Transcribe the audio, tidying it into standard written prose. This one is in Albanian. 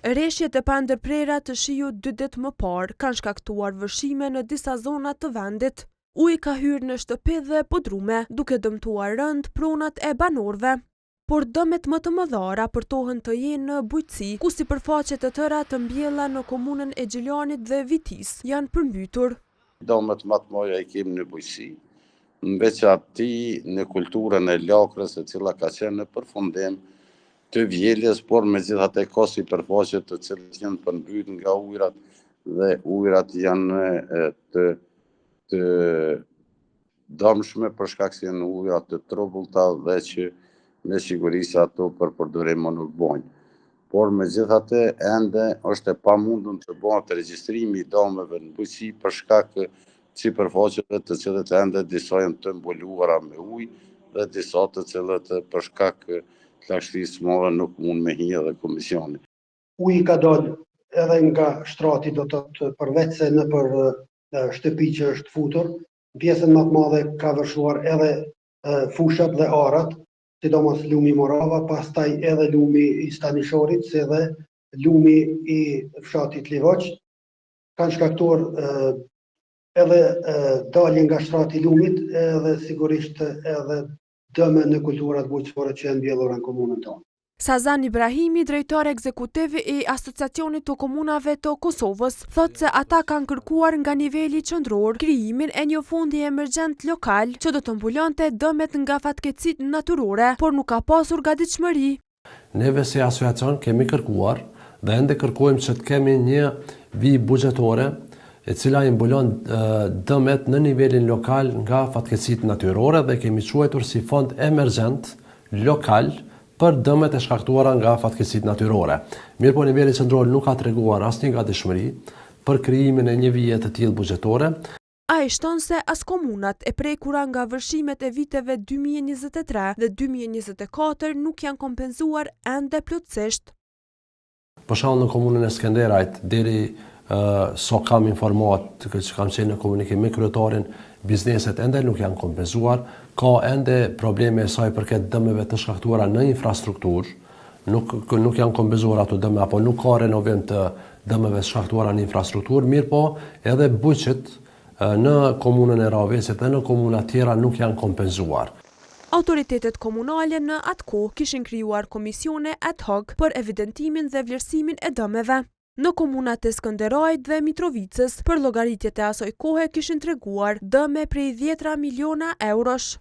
Rreshjet e pandërprera të shiu 2 ditë më parë kanë shkaktuar vëshime në disa zona të vendit. Uji ka hyrë në shtëpi dhe podrume, duke dëmtuar rënd pronat e banorëve. Por dëmet më të mëdha raportohen të jenë në Bujqësi, ku sipërfaqe të tëra të mbjella në komunën e Gjilanit dhe Vitis janë përmbytur. Dëmet më të mëdha i kemi në Bujqësi, në veçanti në kulturën e lakrës, e cila ka qenë në përfundim të vjeljes, por megjithatë ka sipërfaqe të cilat janë përmbytur nga ujërat dhe ujërat janë të dëmshme për shkak se janë ujëra të trovullta dhe që me sigurisë ato për përdorim nuk bojnë. Por megjithatë ende është e pamundur të bëhet regjistrimi i dëmeve në Bujqësi për shkak të sipërfaqeve të cilat ende disa janë të mbuluara me ujë dhe disa të cilat për shkak të lagështisë madhe nuk mund me hi edhe komisioni. Uji ka dalë edhe nga shtrati, do të thotë përveç se në për shtëpi që është futur, pjesën më të madhe ka vëshuar edhe fushat dhe arat, sidomos lumi Morava, pastaj edhe lumi i Stanishorit, si edhe lumi i fshatit Livoq, kanë shkaktuar edhe dalje nga shtrati i lumit, edhe sigurisht edhe dëme në kulturat bujqësore që janë mbjellura në komunën tonë. Sazan Ibrahimi, drejtori ekzekutiv i Asociacionit të Komunave të Kosovës, thotë se ata kanë kërkuar nga niveli qendror krijimin e një fondi emergjent lokal që do të mbulonte dëmet nga fatkeqësitë natyrore, por nuk ka pasur gatishmëri. Neve si asociacion kemi kërkuar dhe ende kërkojmë që të kemi një vijë buxhetore e cila i mbulon dëmet në nivelin lokal nga fatkeqësitë natyrore dhe kemi quajtur si fond emergjent lokal për dëmet e shkaktuara nga fatkeqësitë natyrore. Mirë po niveli qendror nuk ka treguar asnjë gatishmëri për krijimin e një vije të tillë buxhetore. Ai shton se as komunat e prekura nga vërshimet e viteve 2023 dhe 2024 nuk janë kompenzuar ende plotësisht. Për shembull në komunën e Skenderajt deri so kam informuar që kam qenë në komunikim me kryetarin, bizneset ende nuk janë kompenzuar, ka ende probleme sa i përket dëmeve të shkaktuara në infrastrukturë, nuk janë kompenzuar ato dëme, apo nuk ka renovim të dëmeve të shkaktuara në infrastrukturë, mirë po edhe bujqet në komunën e Ravesit dhe në komuna tjera nuk janë kompenzuar. Autoritetet komunale në atë kohë kishin krijuar komisione ad hoc për evidentimin dhe vlerësimin e dëmeve. Në komunat e Skënderajt dhe Mitrovicës, për llogaritjet e asaj kohe kishin treguar dëme prej 10 miliona eurosh.